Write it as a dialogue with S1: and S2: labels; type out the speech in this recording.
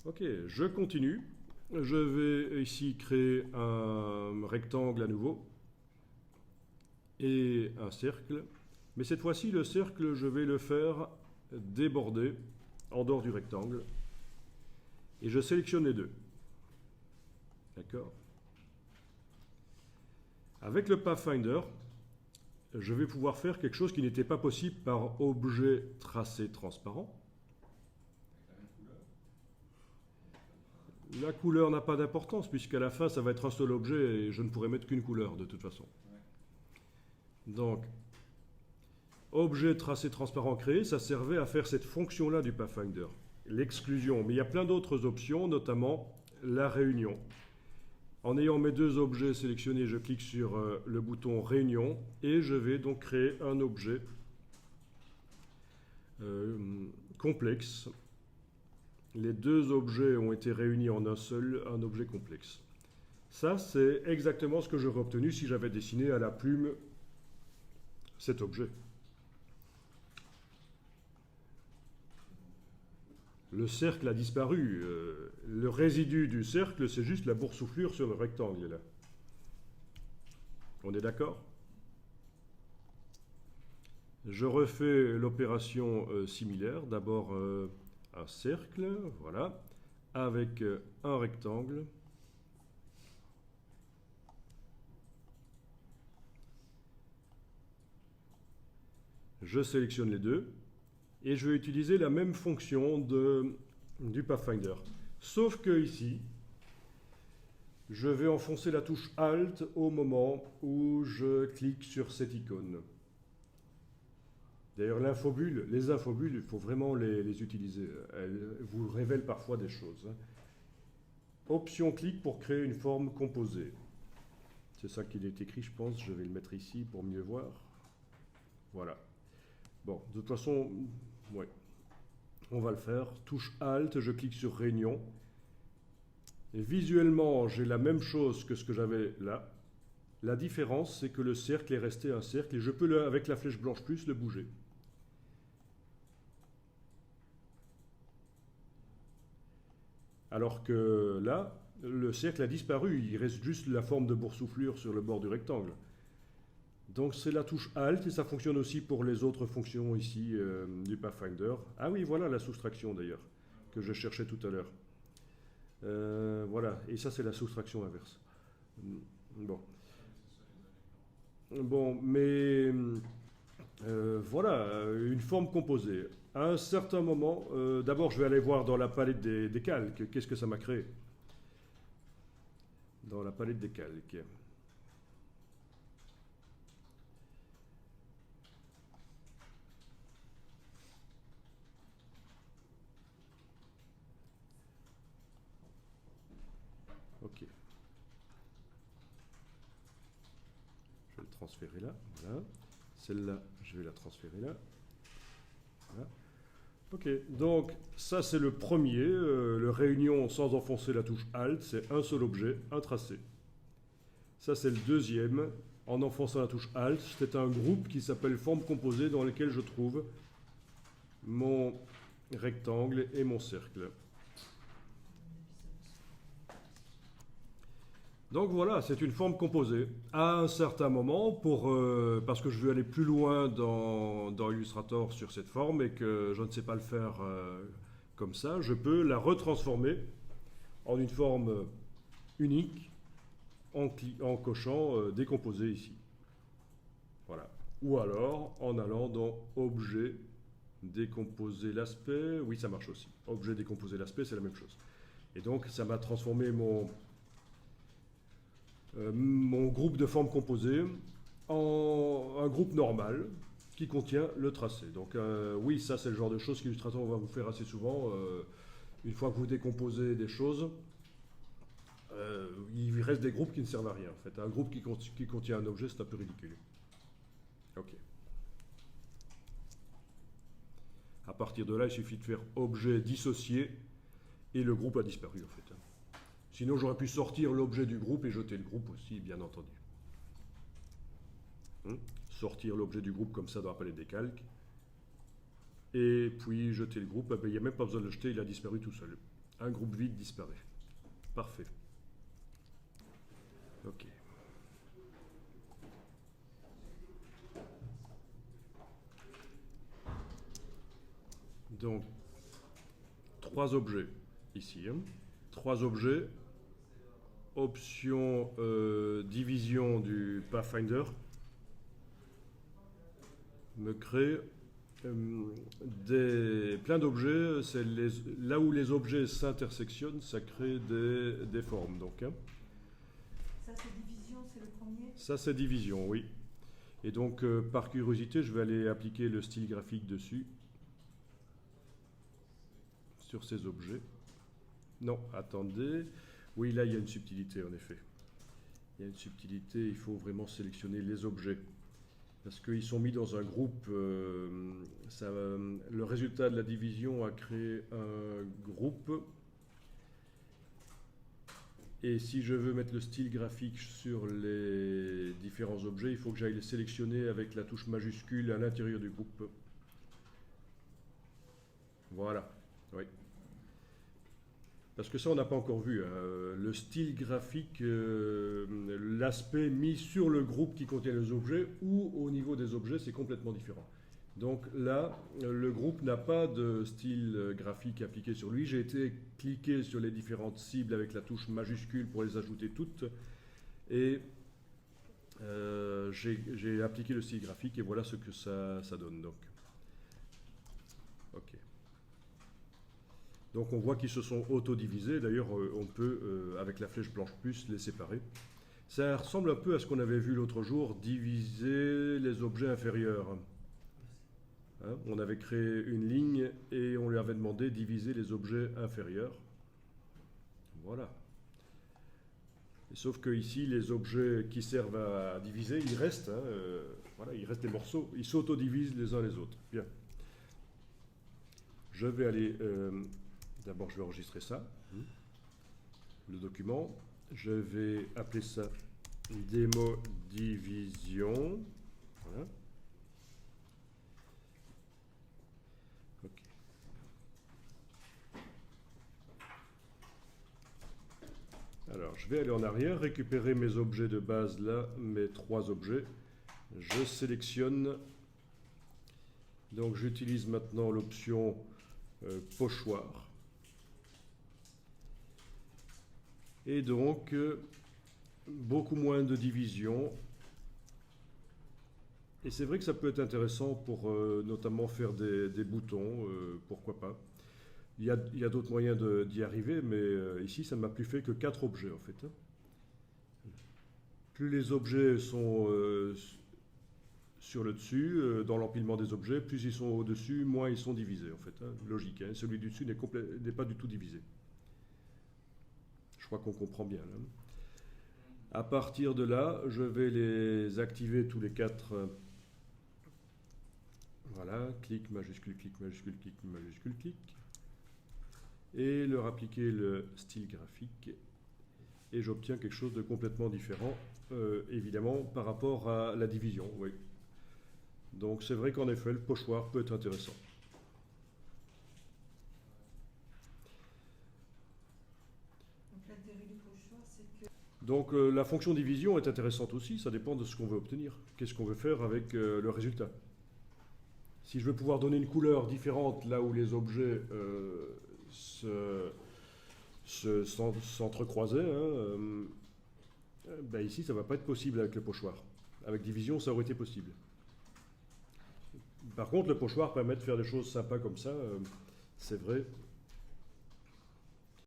S1: Ok, je continue. Je vais ici créer un rectangle à nouveau et un cercle. Mais cette fois-ci, le cercle, je vais le faire déborder en dehors du rectangle. Et je sélectionne les deux. D'accord? Avec le Pathfinder, je vais pouvoir faire quelque chose qui n'était pas possible par objet tracé transparent. La couleur n'a pas d'importance puisqu'à la fin ça va être un seul objet et je ne pourrai mettre qu'une couleur de toute façon. Donc, objet tracé transparent créé, ça servait à faire cette fonction-là du Pathfinder, l'exclusion. Mais il y a plein d'autres options, notamment la réunion. En ayant mes deux objets sélectionnés, je clique sur le bouton Réunion et je vais donc créer un objet complexe. Les deux objets ont été réunis en un seul, un objet complexe. Ça, c'est exactement ce que j'aurais obtenu si j'avais dessiné à la plume cet objet. Le cercle a disparu. Le résidu du cercle, c'est juste la boursouflure sur le rectangle, là. On est d'accord? Je refais l'opération similaire. D'abord un cercle, voilà, avec un rectangle. Je sélectionne les deux et je vais utiliser la même fonction du Pathfinder. Sauf que ici, je vais enfoncer la touche Alt au moment où je clique sur cette icône. D'ailleurs, les infobules, il faut vraiment les utiliser. Elles vous révèlent parfois des choses. Option clic pour créer une forme composée. C'est ça qu'il est écrit, je pense. Je vais le mettre ici pour mieux voir. Voilà. Bon, de toute façon, ouais. On va le faire. Touche Alt, je clique sur Réunion. Et visuellement, j'ai la même chose que ce que j'avais là. La différence, c'est que le cercle est resté un cercle et je peux, avec la flèche blanche plus, le bouger. Alors que là, le cercle a disparu, il reste juste la forme de boursouflure sur le bord du rectangle. Donc c'est la touche Alt et ça fonctionne aussi pour les autres fonctions ici du Pathfinder. Ah oui, voilà la soustraction d'ailleurs, que je cherchais tout à l'heure. Voilà, et ça c'est la soustraction inverse. Bon. Bon, mais voilà, une forme composée. À un certain moment, d'abord je vais aller voir dans la palette des calques, qu'est-ce que ça m'a créé dans la palette des calques. Ok. Je vais le transférer là. Voilà. Celle-là, je vais la transférer là. Voilà. Ok, donc ça c'est le premier, le réunion sans enfoncer la touche Alt, c'est un seul objet, un tracé. Ça c'est le deuxième, en enfonçant la touche Alt, c'est un groupe qui s'appelle forme composée dans lequel je trouve mon rectangle et mon cercle. Donc voilà, c'est une forme composée. À un certain moment, parce que je veux aller plus loin dans Illustrator sur cette forme et que je ne sais pas le faire comme ça, je peux la retransformer en une forme unique en cochant décomposer ici. Voilà. Ou alors en allant dans Objet, décomposer l'aspect. Oui, ça marche aussi. Objet, décomposer l'aspect, c'est la même chose. Et donc ça m'a transformé mon groupe de formes composées en un groupe normal qui contient le tracé. Donc oui, ça c'est le genre de choses qu'Illustrator va vous faire assez souvent. Une fois que vous décomposez des choses, il reste des groupes qui ne servent à rien. En fait, un groupe qui contient un objet, c'est un peu ridicule. Ok. À partir de là, il suffit de faire objet dissocié et le groupe a disparu en fait. Sinon, j'aurais pu sortir l'objet du groupe et jeter le groupe aussi, bien entendu. Sortir l'objet du groupe comme ça dans la palette des calques. Et puis jeter le groupe, il n'y a même pas besoin de le jeter, il a disparu tout seul. un groupe vide disparaît. Parfait. OK. Donc, 3 objets ici. 3 objets. Option division du Pathfinder me crée plein d'objets. Là où les objets s'intersectionnent, ça crée des formes. Donc, hein.
S2: Ça, c'est division, c'est le premier?
S1: Ça, c'est division, oui. Et donc, par curiosité, je vais aller appliquer le style graphique dessus, sur ces objets. Non, attendez. Oui, là, il y a une subtilité, en effet. Il y a une subtilité, il faut vraiment sélectionner les objets. Parce qu'ils sont mis dans un groupe. Le résultat de la division a créé un groupe. Et si je veux mettre le style graphique sur les différents objets, il faut que j'aille les sélectionner avec la touche majuscule à l'intérieur du groupe. Voilà, oui. Parce que ça, on n'a pas encore vu. Hein. Le style graphique, l'aspect mis sur le groupe qui contient les objets ou au niveau des objets, c'est complètement différent. Donc là, le groupe n'a pas de style graphique appliqué sur lui. J'ai été cliquer sur les différentes cibles avec la touche majuscule pour les ajouter toutes. Et j'ai appliqué le style graphique et voilà ce que ça donne. Donc, OK. Donc on voit qu'ils se sont auto-divisés. D'ailleurs, on peut, avec la flèche blanche plus, les séparer. Ça ressemble un peu à ce qu'on avait vu l'autre jour, diviser les objets inférieurs. Hein, on avait créé une ligne et on lui avait demandé de diviser les objets inférieurs. Voilà. Et sauf que ici, les objets qui servent à diviser, ils restent. Hein, voilà, il reste des morceaux. Ils s'auto-divisent les uns les autres. Bien. Je vais aller... D'abord, je vais enregistrer ça, le document. Je vais appeler ça démo division. Voilà. OK. Alors, je vais aller en arrière, récupérer mes objets de base là, mes 3 objets. Je sélectionne. Donc, j'utilise maintenant l'option pochoir. Et donc, beaucoup moins de division. Et c'est vrai que ça peut être intéressant pour notamment faire des boutons, pourquoi pas. Il y a d'autres moyens d'y arriver, mais ici, ça ne m'a plus fait que 4 objets, en fait. Hein. Plus les objets sont sur le dessus, dans l'empilement des objets, plus ils sont au-dessus, moins ils sont divisés, en fait. Hein. Logique, hein. Celui du dessus n'est pas du tout divisé. Je crois qu'on comprend bien. Là. À partir de là, je vais les activer tous les 4. Voilà, clic, majuscule, clic, majuscule, clic, majuscule, clic. Et leur appliquer le style graphique. Et j'obtiens quelque chose de complètement différent, évidemment, par rapport à la division. Oui. Donc c'est vrai qu'en effet, le pochoir peut être intéressant. Donc la fonction division est intéressante aussi, ça dépend de ce qu'on veut obtenir. Qu'est-ce qu'on veut faire avec le résultat. Si je veux pouvoir donner une couleur différente là où les objets s'entrecroisaient, hein, ben ici ça ne va pas être possible avec le pochoir. Avec division, ça aurait été possible. Par contre, le pochoir permet de faire des choses sympas comme ça, c'est vrai.